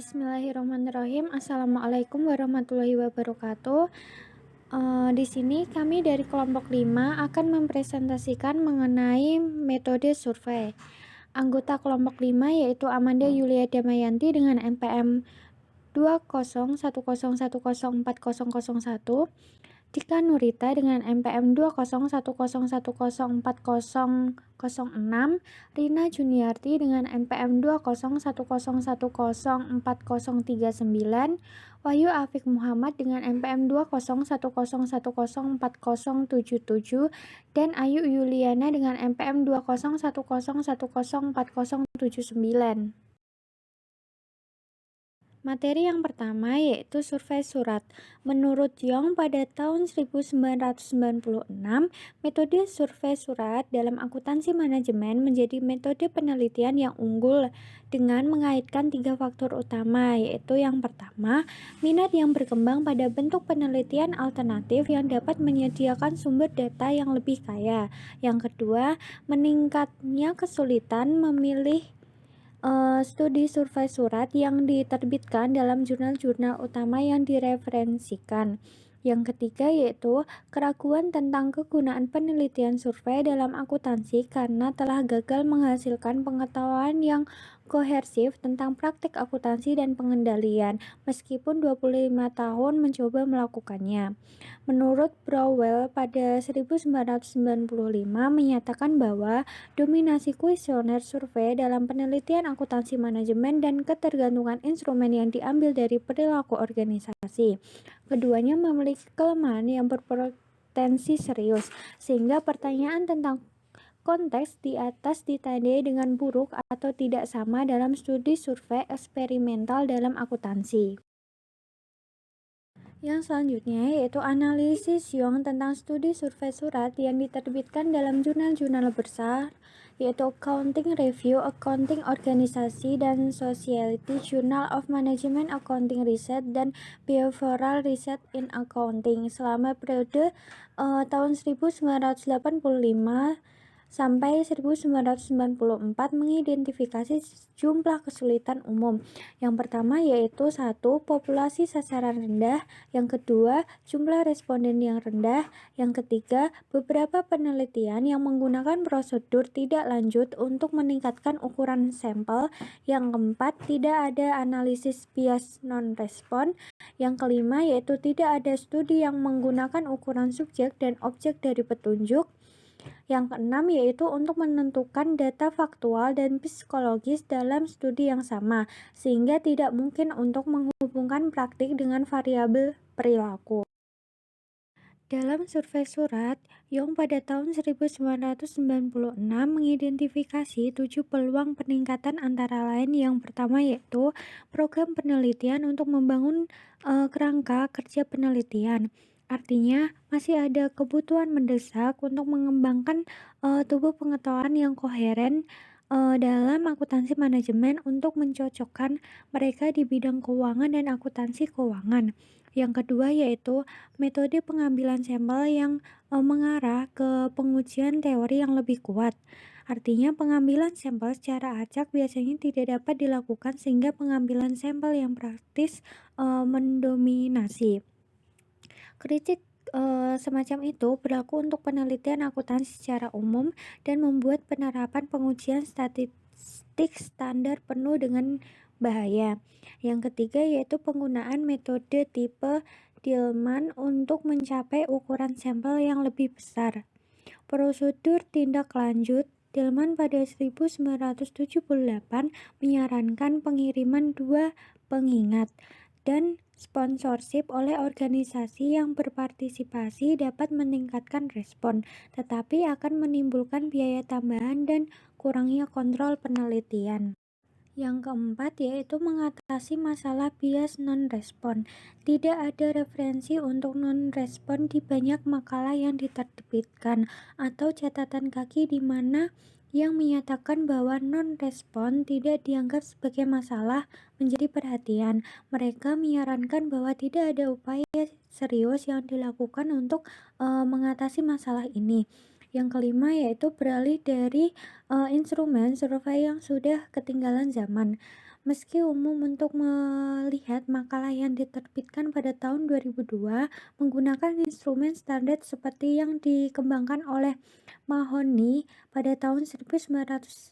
Bismillahirrahmanirrahim. Assalamualaikum warahmatullahi wabarakatuh. Di sini kami dari kelompok 5 akan mempresentasikan mengenai metode survei. Anggota kelompok 5 yaitu Amanda Yulia Damayanti dengan NPM 20101040001, Dika Nurita dengan NPM 20101040006, Rina Juniarti dengan NPM 20101040039, Wahyu Afiq Muhammad dengan NPM 20101040077, dan Ayu Yuliana dengan NPM 20101040079. Materi yang pertama yaitu survei surat. Menurut Young pada tahun 1996, metode survei surat dalam akuntansi manajemen menjadi metode penelitian yang unggul dengan mengaitkan 3 faktor utama, yaitu yang pertama, minat yang berkembang pada bentuk penelitian alternatif yang dapat menyediakan sumber data yang lebih kaya. Yang kedua, meningkatnya kesulitan memilih studi survei surat yang diterbitkan dalam jurnal-jurnal utama yang direferensikan. Yang ketiga yaitu keraguan tentang kegunaan penelitian survei dalam akuntansi karena telah gagal menghasilkan pengetahuan yang kohersif tentang praktik akuntansi dan pengendalian, meskipun 25 tahun mencoba melakukannya. Menurut Browell pada 1995 menyatakan bahwa dominasi kuesioner survei dalam penelitian akuntansi manajemen dan ketergantungan instrumen yang diambil dari perilaku organisasi. Keduanya memiliki kelemahan yang berpotensi serius, sehingga pertanyaan tentang konteks di atas ditandai dengan buruk atau tidak sama dalam studi survei eksperimental dalam akuntansi. Yang selanjutnya yaitu analisis Young tentang studi survei surat yang diterbitkan dalam jurnal-jurnal besar, yaitu Accounting Review, Accounting Organisasi dan Society, Journal of Management Accounting Research, dan Behavioral Research in Accounting selama periode tahun 1985 sampai 1994 mengidentifikasi jumlah kesulitan umum. Yang pertama yaitu 1. Populasi sasaran rendah, yang kedua jumlah responden yang rendah, yang ketiga beberapa penelitian yang menggunakan prosedur tidak lanjut untuk meningkatkan ukuran sampel, yang keempat tidak ada analisis bias non-respon, yang kelima yaitu tidak ada studi yang menggunakan ukuran subjek dan objek dari petunjuk, yang keenam yaitu untuk menentukan data faktual dan psikologis dalam studi yang sama, sehingga tidak mungkin untuk menghubungkan praktik dengan variabel perilaku. Dalam survei surat, Young pada tahun 1996 mengidentifikasi 7 peluang peningkatan antara lain. Yang pertama yaitu program penelitian untuk membangun kerangka kerja penelitian. Artinya, masih ada kebutuhan mendesak untuk mengembangkan tubuh pengetahuan yang koheren dalam akuntansi manajemen untuk mencocokkan mereka di bidang keuangan dan akuntansi keuangan. Yang kedua yaitu metode pengambilan sampel yang mengarah ke pengujian teori yang lebih kuat. Artinya pengambilan sampel secara acak biasanya tidak dapat dilakukan sehingga pengambilan sampel yang praktis mendominasi. Kritik semacam itu berlaku untuk penelitian akuntansi secara umum dan membuat penerapan pengujian statistik standar penuh dengan bahaya. Yang ketiga yaitu penggunaan metode tipe Dillman untuk mencapai ukuran sampel yang lebih besar. Prosedur tindak lanjut Dillman pada 1978 menyarankan pengiriman 2 pengingat dan sponsorship oleh organisasi yang berpartisipasi dapat meningkatkan respon, tetapi akan menimbulkan biaya tambahan dan kurangnya kontrol penelitian. Yang keempat yaitu mengatasi masalah bias non-respon. Tidak ada referensi untuk non-respon di banyak makalah yang diterbitkan atau catatan kaki di mana yang menyatakan bahwa non-respon tidak dianggap sebagai masalah menjadi perhatian. Mereka menyarankan bahwa tidak ada upaya serius yang dilakukan untuk mengatasi masalah ini. Yang kelima yaitu beralih dari instrumen survei yang sudah ketinggalan zaman. Meski umum untuk melihat makalah yang diterbitkan pada tahun 2002 menggunakan instrumen standar seperti yang dikembangkan oleh Mahoney pada tahun 1963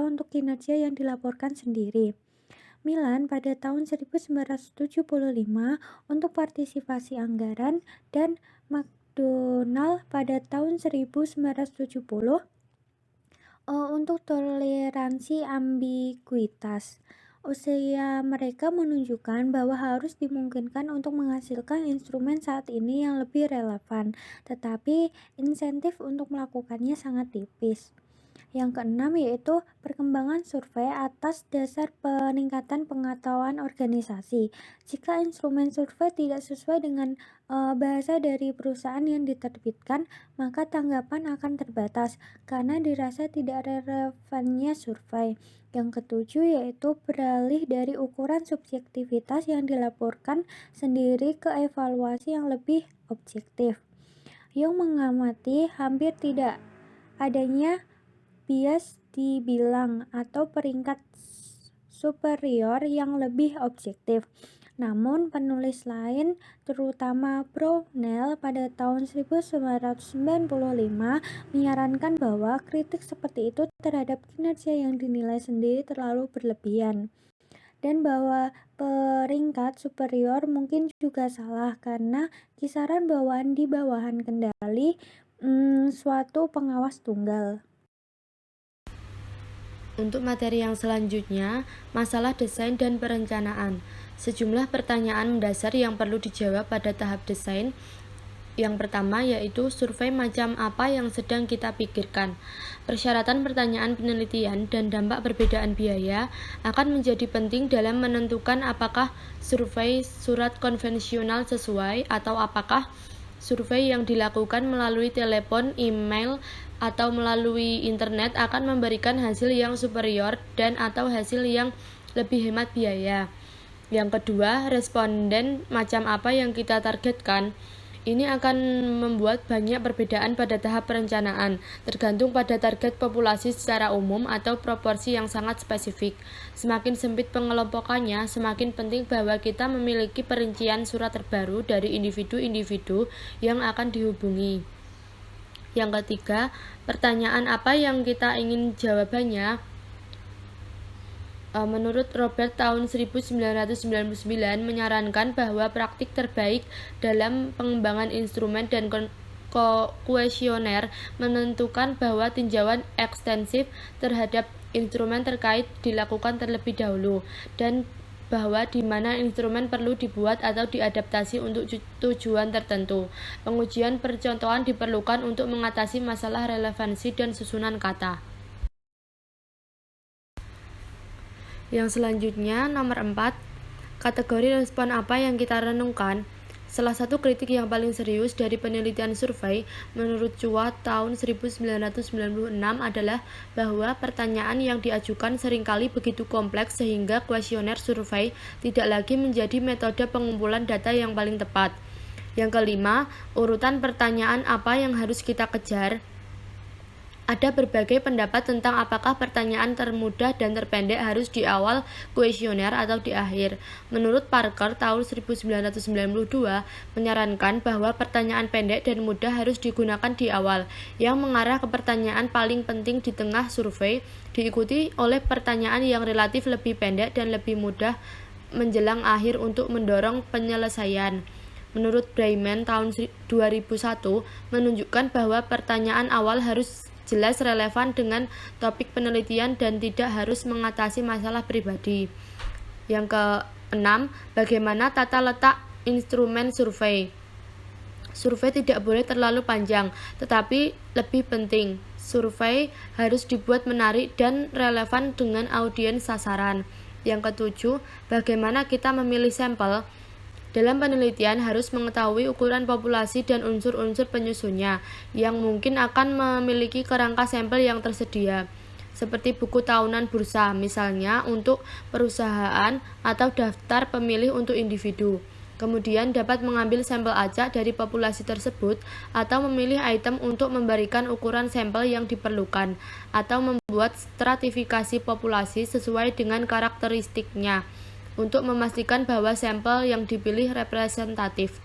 untuk kinerja yang dilaporkan sendiri. Milan pada tahun 1975 untuk partisipasi anggaran, dan McDonald pada tahun 1970 untuk toleransi ambiguitas. Usia mereka menunjukkan bahwa harus dimungkinkan untuk menghasilkan instrumen saat ini yang lebih relevan, tetapi insentif untuk melakukannya sangat tipis. Yang keenam yaitu perkembangan survei atas dasar peningkatan pengetahuan organisasi. Jika instrumen survei tidak sesuai dengan bahasa dari perusahaan yang diterbitkan, maka tanggapan akan terbatas karena dirasa tidak relevannya survei. Yang ketujuh yaitu beralih dari ukuran subjektivitas yang dilaporkan sendiri ke evaluasi yang lebih objektif. Yang mengamati hampir tidak adanya bias dibilang atau peringkat superior yang lebih objektif. Namun penulis lain, terutama Brownell pada tahun 1995, menyarankan bahwa kritik seperti itu terhadap kinerja yang dinilai sendiri terlalu berlebihan, dan bahwa peringkat superior mungkin juga salah karena kisaran bawaan di bawahan kendali suatu pengawas tunggal. Untuk materi yang selanjutnya, masalah desain dan perencanaan. Sejumlah pertanyaan mendasar yang perlu dijawab pada tahap desain. Yang pertama yaitu survei macam apa yang sedang kita pikirkan. Persyaratan pertanyaan penelitian dan dampak perbedaan biaya akan menjadi penting dalam menentukan apakah survei surat konvensional sesuai atau apakah survei yang dilakukan melalui telepon, email, atau melalui internet akan memberikan hasil yang superior dan atau hasil yang lebih hemat biaya. Yang kedua, responden macam apa yang kita targetkan. Ini akan membuat banyak perbedaan pada tahap perencanaan, tergantung pada target populasi secara umum atau proporsi yang sangat spesifik. Semakin sempit pengelompokannya, semakin penting bahwa kita memiliki perincian surat terbaru dari individu-individu yang akan dihubungi. Yang ketiga, pertanyaan apa yang kita ingin jawabannya? Menurut Robert tahun 1999 menyarankan bahwa praktik terbaik dalam pengembangan instrumen dan kuesioner menentukan bahwa tinjauan ekstensif terhadap instrumen terkait dilakukan terlebih dahulu, dan bahwa di mana instrumen perlu dibuat atau diadaptasi untuk tujuan tertentu. Pengujian percontohan diperlukan untuk mengatasi masalah relevansi dan susunan kata. Yang selanjutnya, nomor 4, kategori respon apa yang kita renungkan. Salah satu kritik yang paling serius dari penelitian survei menurut Chua tahun 1996 adalah bahwa pertanyaan yang diajukan seringkali begitu kompleks sehingga kuesioner survei tidak lagi menjadi metode pengumpulan data yang paling tepat. Yang kelima, urutan pertanyaan apa yang harus kita kejar. Ada berbagai pendapat tentang apakah pertanyaan termudah dan terpendek harus di awal kuesioner atau di akhir. Menurut Parker tahun 1992 menyarankan bahwa pertanyaan pendek dan mudah harus digunakan di awal, yang mengarah ke pertanyaan paling penting di tengah survei, diikuti oleh pertanyaan yang relatif lebih pendek dan lebih mudah menjelang akhir untuk mendorong penyelesaian. Menurut Bryman tahun 2001 menunjukkan bahwa pertanyaan awal harus jelas relevan dengan topik penelitian dan tidak harus mengatasi masalah pribadi. Yang keenam, bagaimana tata letak instrumen survei. Survei tidak boleh terlalu panjang, tetapi lebih penting, survei harus dibuat menarik dan relevan dengan audiens sasaran. Yang ketujuh, bagaimana kita memilih sampel. Dalam penelitian harus mengetahui ukuran populasi dan unsur-unsur penyusunnya yang mungkin akan memiliki kerangka sampel yang tersedia, seperti buku tahunan bursa misalnya untuk perusahaan atau daftar pemilih untuk individu. Kemudian dapat mengambil sampel acak dari populasi tersebut atau memilih item untuk memberikan ukuran sampel yang diperlukan atau membuat stratifikasi populasi sesuai dengan karakteristiknya untuk memastikan bahwa sampel yang dipilih representatif.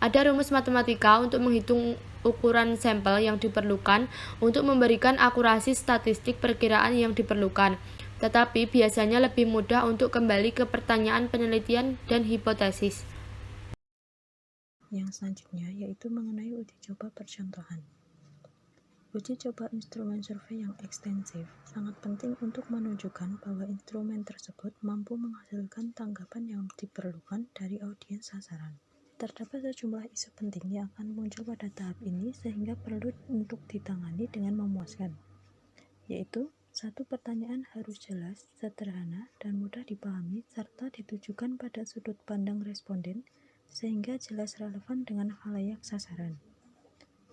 Ada rumus matematika untuk menghitung ukuran sampel yang diperlukan untuk memberikan akurasi statistik perkiraan yang diperlukan, tetapi biasanya lebih mudah untuk kembali ke pertanyaan penelitian dan hipotesis. Yang selanjutnya yaitu mengenai uji coba percontohan. Uji coba instrumen survei yang ekstensif sangat penting untuk menunjukkan bahwa instrumen tersebut mampu menghasilkan tanggapan yang diperlukan dari audiens sasaran. Terdapat sejumlah isu penting yang akan muncul pada tahap ini sehingga perlu untuk ditangani dengan memuaskan, yaitu satu, pertanyaan harus jelas, sederhana, dan mudah dipahami serta ditujukan pada sudut pandang responden sehingga jelas relevan dengan khalayak sasaran.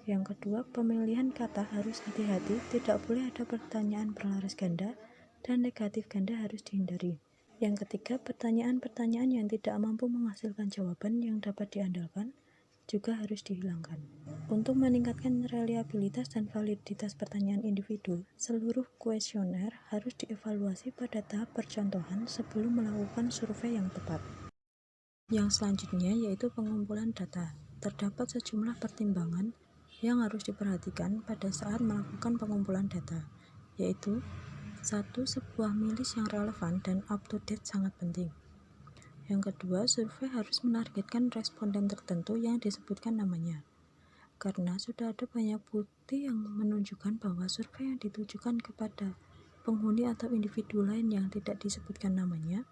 Yang kedua, pemilihan kata harus hati-hati, tidak boleh ada pertanyaan berlaras ganda dan negatif ganda harus dihindari. Yang ketiga, pertanyaan-pertanyaan yang tidak mampu menghasilkan jawaban yang dapat diandalkan juga harus dihilangkan. Untuk meningkatkan reliabilitas dan validitas pertanyaan individu, seluruh kuesioner harus dievaluasi pada tahap percontohan sebelum melakukan survei yang tepat. Yang selanjutnya yaitu pengumpulan data. Terdapat sejumlah pertimbangan yang harus diperhatikan pada saat melakukan pengumpulan data, yaitu satu, sebuah milis yang relevan dan up-to-date sangat penting. Yang kedua, survei harus menargetkan responden tertentu yang disebutkan namanya, karena sudah ada banyak bukti yang menunjukkan bahwa survei yang ditujukan kepada penghuni atau individu lain yang tidak disebutkan namanya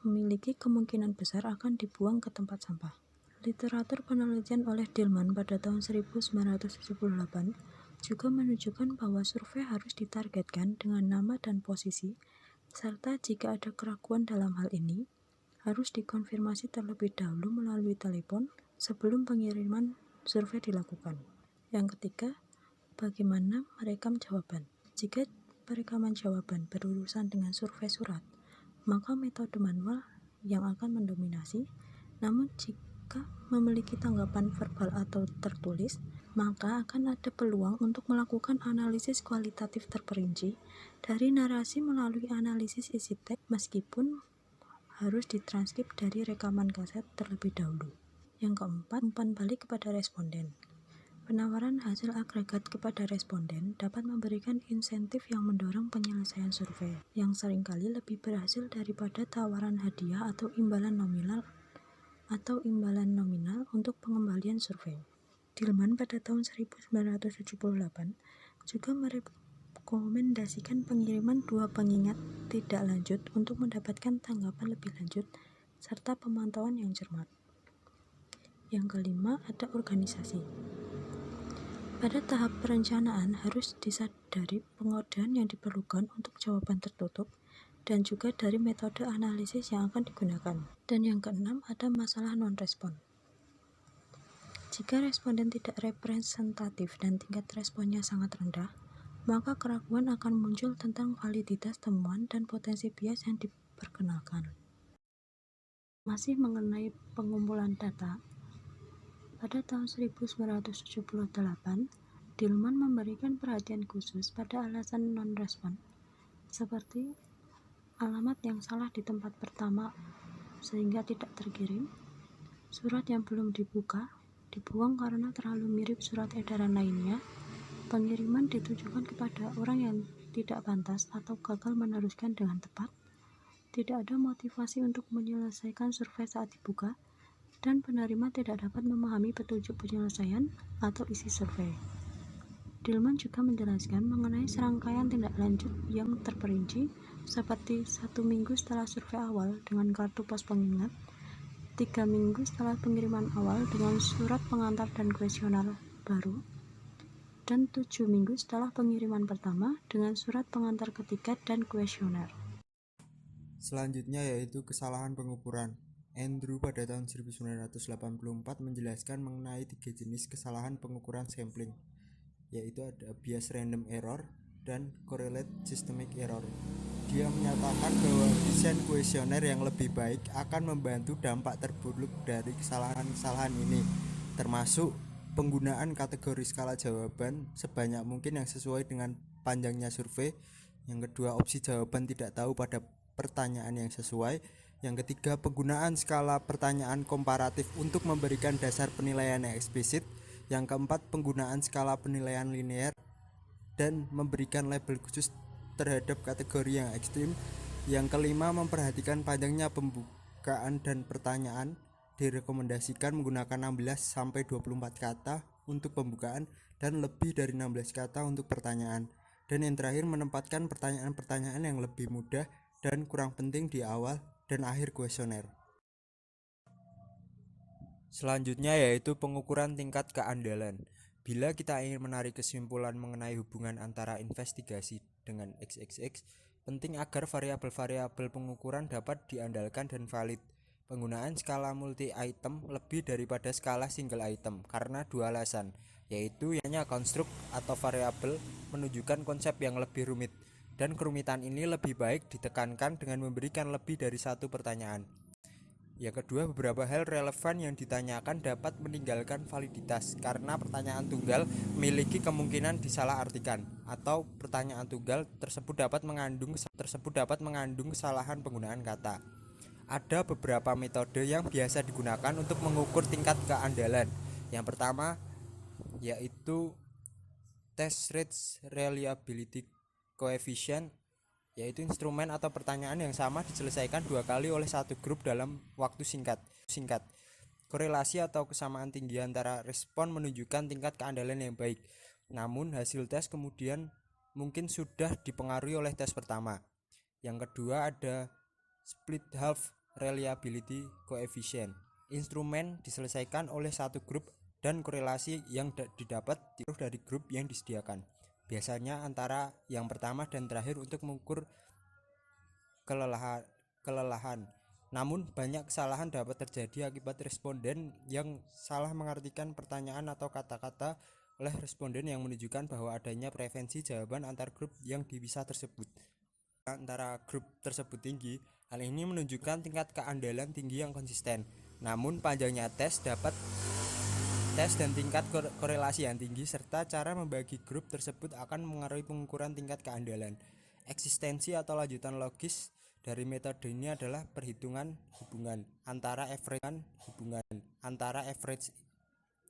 memiliki kemungkinan besar akan dibuang ke tempat sampah. Literatur penelitian oleh Dillman pada tahun 1978 juga menunjukkan bahwa survei harus ditargetkan dengan nama dan posisi, serta jika ada keraguan dalam hal ini, harus dikonfirmasi terlebih dahulu melalui telepon sebelum pengiriman survei dilakukan. Yang ketiga, bagaimana merekam jawaban. Jika perekaman jawaban berurusan dengan survei surat, maka metode manual yang akan mendominasi. Namun jika memiliki tanggapan verbal atau tertulis, maka akan ada peluang untuk melakukan analisis kualitatif terperinci dari narasi melalui analisis isi teks meskipun harus ditranskrip dari rekaman kaset terlebih dahulu. Yang keempat, umpan balik kepada responden. Penawaran hasil agregat kepada responden dapat memberikan insentif yang mendorong penyelesaian survei, yang seringkali lebih berhasil daripada tawaran hadiah atau imbalan nominal untuk pengembalian survei. Dillman pada tahun 1978 juga merekomendasikan pengiriman 2 pengingat tidak lanjut untuk mendapatkan tanggapan lebih lanjut serta pemantauan yang cermat. Yang kelima, ada organisasi. Pada tahap perencanaan harus disadari pengorderan yang diperlukan untuk jawaban tertutup dan juga dari metode analisis yang akan digunakan. Dan yang keenam, ada masalah non-respon. Jika responden tidak representatif dan tingkat responnya sangat rendah, maka keraguan akan muncul tentang validitas temuan dan potensi bias yang diperkenalkan. Masih mengenai pengumpulan data, pada tahun 1978, Dillman memberikan perhatian khusus pada alasan non-respon, seperti alamat yang salah di tempat pertama sehingga tidak terkirim, surat yang belum dibuka, dibuang karena terlalu mirip surat edaran lainnya, pengiriman ditujukan kepada orang yang tidak pantas atau gagal meneruskan dengan tepat, tidak ada motivasi untuk menyelesaikan survei saat dibuka, dan penerima tidak dapat memahami petunjuk penyelesaian atau isi survei. Dillman juga menjelaskan mengenai serangkaian tindak lanjut yang terperinci, seperti 1 minggu setelah survei awal dengan kartu pos pengingat, 3 minggu setelah pengiriman awal dengan surat pengantar dan kuesioner baru, dan 7 minggu setelah pengiriman pertama dengan surat pengantar ketiga dan kuesioner. Selanjutnya yaitu kesalahan pengukuran. Andrew pada tahun 1984 menjelaskan mengenai 3 jenis kesalahan pengukuran sampling, yaitu ada bias random error dan correlate systemic error. Dia menyatakan bahwa desain kuesioner yang lebih baik akan membantu dampak terburuk dari kesalahan-kesalahan ini, termasuk penggunaan kategori skala jawaban sebanyak mungkin yang sesuai dengan panjangnya survei. Yang kedua, opsi jawaban tidak tahu pada pertanyaan yang sesuai. Yang ketiga, penggunaan skala pertanyaan komparatif untuk memberikan dasar penilaian yang eksplisit. Yang keempat, penggunaan skala penilaian linear dan memberikan label khusus terhadap kategori yang ekstrim. Yang kelima, memperhatikan panjangnya pembukaan dan pertanyaan. Direkomendasikan menggunakan 16-24 kata untuk pembukaan dan lebih dari 16 kata untuk pertanyaan. Dan yang terakhir, menempatkan pertanyaan-pertanyaan yang lebih mudah dan kurang penting di awal dan akhir kuesioner. Selanjutnya yaitu pengukuran tingkat keandalan. Bila kita ingin menarik kesimpulan mengenai hubungan antara investigasi dengan XXX, penting agar variabel-variabel pengukuran dapat diandalkan dan valid. Penggunaan skala multi-item lebih daripada skala single item karena dua alasan, yaitu hanya konstruk atau variabel menunjukkan konsep yang lebih rumit, dan kerumitan ini lebih baik ditekankan dengan memberikan lebih dari satu pertanyaan. Yang kedua, beberapa hal relevan yang ditanyakan dapat meninggalkan validitas karena pertanyaan tunggal memiliki kemungkinan disalahartikan, atau pertanyaan tunggal tersebut dapat mengandung kesalahan penggunaan kata. Ada beberapa metode yang biasa digunakan untuk mengukur tingkat keandalan. Yang pertama yaitu test rate reliability coefficient, yaitu instrumen atau pertanyaan yang sama diselesaikan 2 kali oleh satu grup dalam waktu singkat. Korelasi atau kesamaan tinggi antara respon menunjukkan tingkat keandalan yang baik. Namun hasil tes kemudian mungkin sudah dipengaruhi oleh tes pertama. Yang kedua ada split half reliability coefficient. Instrumen diselesaikan oleh satu grup dan korelasi yang didapat dari grup yang disediakan. Biasanya antara yang pertama dan terakhir untuk mengukur kelelahan. Namun banyak kesalahan dapat terjadi akibat responden yang salah mengartikan pertanyaan atau kata-kata oleh responden yang menunjukkan bahwa adanya preferensi jawaban antar grup yang dipisah tersebut. Antara grup tersebut tinggi, hal ini menunjukkan tingkat keandalan tinggi yang konsisten. Namun panjangnya tes dan tingkat korelasi yang tinggi serta cara membagi grup tersebut akan mengaruhi pengukuran tingkat keandalan. Eksistensi atau lanjutan logis dari metode ini adalah perhitungan hubungan antara average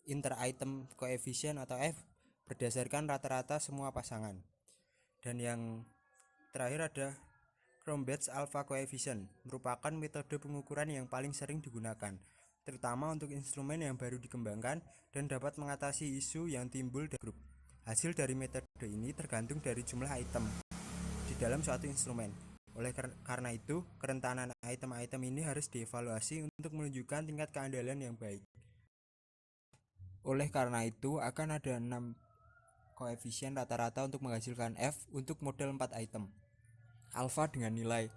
inter-item coefficient atau F berdasarkan rata-rata semua pasangan. Dan yang terakhir ada Cronbach's alpha coefficient, merupakan metode pengukuran yang paling sering digunakan, terutama untuk instrumen yang baru dikembangkan dan dapat mengatasi isu yang timbul dari grup. Hasil dari metode ini tergantung dari jumlah item di dalam suatu instrumen. Oleh karena itu, kerentanan item-item ini harus dievaluasi untuk menunjukkan tingkat keandalan yang baik. Oleh karena itu, akan ada 6 koefisien rata-rata untuk menghasilkan F untuk model 4 item. Alpha dengan nilai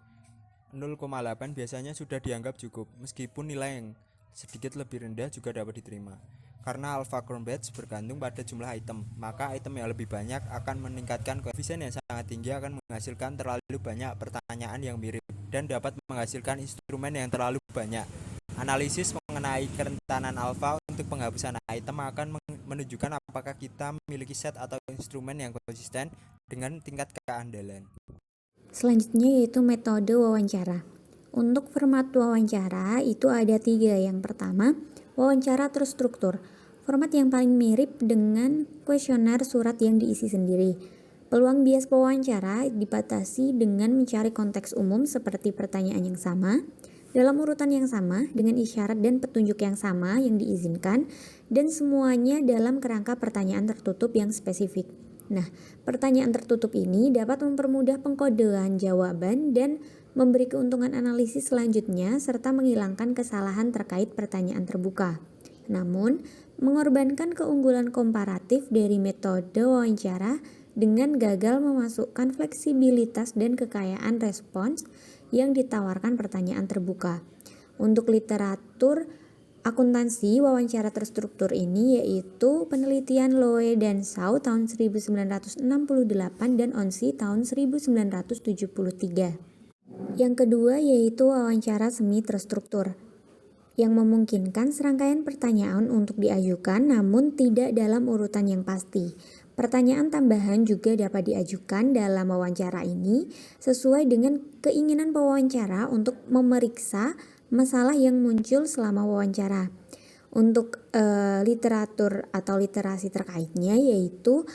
0,8 biasanya sudah dianggap cukup, meskipun nilai yang sedikit lebih rendah juga dapat diterima. Karena alpha Cronbach bergantung pada jumlah item, maka item yang lebih banyak akan meningkatkan koefisien yang sangat tinggi akan menghasilkan terlalu banyak pertanyaan yang mirip dan dapat menghasilkan instrumen yang terlalu banyak. Analisis mengenai kerentanan alpha untuk penghapusan item akan menunjukkan apakah kita memiliki set atau instrumen yang konsisten dengan tingkat keandalan. Selanjutnya yaitu metode wawancara. Untuk format wawancara itu ada 3. Yang pertama, wawancara terstruktur. Format yang paling mirip dengan kuesioner surat yang diisi sendiri. Peluang bias wawancara dibatasi dengan mencari konteks umum seperti pertanyaan yang sama, dalam urutan yang sama, dengan isyarat dan petunjuk yang sama yang diizinkan, dan semuanya dalam kerangka pertanyaan tertutup yang spesifik. Nah, pertanyaan tertutup ini dapat mempermudah pengkodean jawaban dan memberi keuntungan analisis selanjutnya serta menghilangkan kesalahan terkait pertanyaan terbuka. Namun, mengorbankan keunggulan komparatif dari metode wawancara dengan gagal memasukkan fleksibilitas dan kekayaan respons yang ditawarkan pertanyaan terbuka. Untuk literatur Akuntansi wawancara terstruktur ini yaitu penelitian Loe dan Shaw tahun 1968 dan Onsi tahun 1973. Yang kedua yaitu wawancara semi terstruktur, yang memungkinkan serangkaian pertanyaan untuk diajukan namun tidak dalam urutan yang pasti. Pertanyaan tambahan juga dapat diajukan dalam wawancara ini sesuai dengan keinginan pewawancara untuk memeriksa masalah yang muncul selama wawancara. Untuk literatur atau literasi terkaitnya yaitu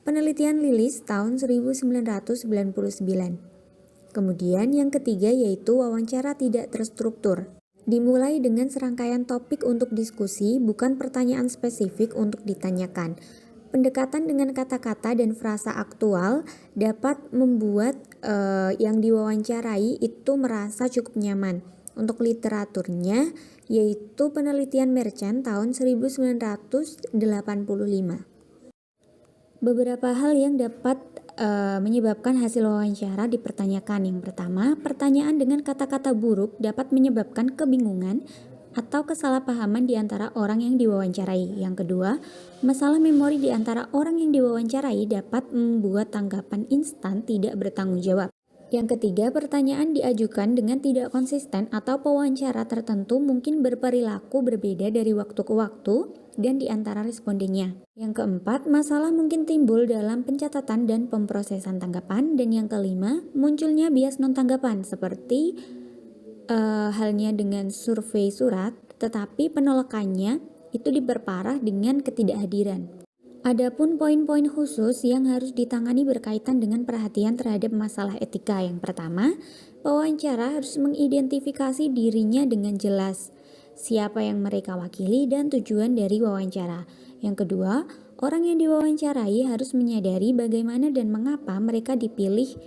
penelitian Lillis tahun 1999. Kemudian yang ketiga yaitu wawancara tidak terstruktur. Dimulai dengan serangkaian topik untuk diskusi, bukan pertanyaan spesifik untuk ditanyakan. Pendekatan dengan kata-kata dan frasa aktual dapat membuat yang diwawancarai itu merasa cukup nyaman. Untuk literaturnya yaitu penelitian Merchant tahun 1985. Beberapa hal yang dapat menyebabkan hasil wawancara dipertanyakan. Yang pertama, pertanyaan dengan kata-kata buruk dapat menyebabkan kebingungan atau kesalahpahaman di antara orang yang diwawancarai. Yang kedua, masalah memori di antara orang yang diwawancarai dapat membuat tanggapan instan tidak bertanggung jawab. Yang ketiga, pertanyaan diajukan dengan tidak konsisten atau pewawancara tertentu mungkin berperilaku berbeda dari waktu ke waktu dan di antara respondennya. Yang keempat, masalah mungkin timbul dalam pencatatan dan pemrosesan tanggapan. Dan yang kelima, munculnya bias non-tanggapan seperti halnya dengan survei surat, tetapi penolakannya itu diperparah dengan ketidakhadiran. Adapun poin-poin khusus yang harus ditangani berkaitan dengan perhatian terhadap masalah etika. Yang pertama, pewawancara harus mengidentifikasi dirinya dengan jelas, siapa yang mereka wakili dan tujuan dari wawancara. Yang kedua, orang yang diwawancarai harus menyadari bagaimana dan mengapa mereka dipilih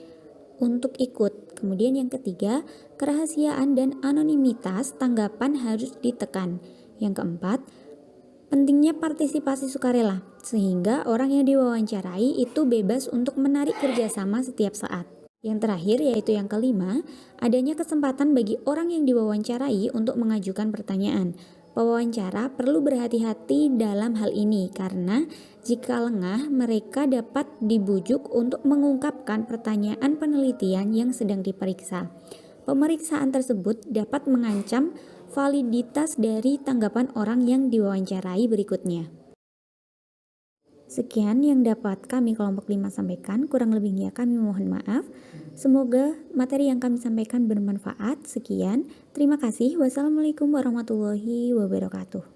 untuk ikut. Kemudian yang ketiga, kerahasiaan dan anonimitas tanggapan harus ditekan. Yang keempat, pentingnya partisipasi sukarela, sehingga orang yang diwawancarai itu bebas untuk menarik kerjasama setiap saat. Yang terakhir yaitu yang kelima, adanya kesempatan bagi orang yang diwawancarai untuk mengajukan pertanyaan. Pewawancara perlu berhati-hati dalam hal ini karena jika lengah mereka dapat dibujuk untuk mengungkapkan pertanyaan penelitian yang sedang diperiksa. Pemeriksaan tersebut dapat mengancam validitas dari tanggapan orang yang diwawancarai berikutnya. Sekian yang dapat kami kelompok 5 sampaikan, kurang lebihnya kami mohon maaf. Semoga materi yang kami sampaikan bermanfaat. Sekian, terima kasih. Wassalamualaikum warahmatullahi wabarakatuh.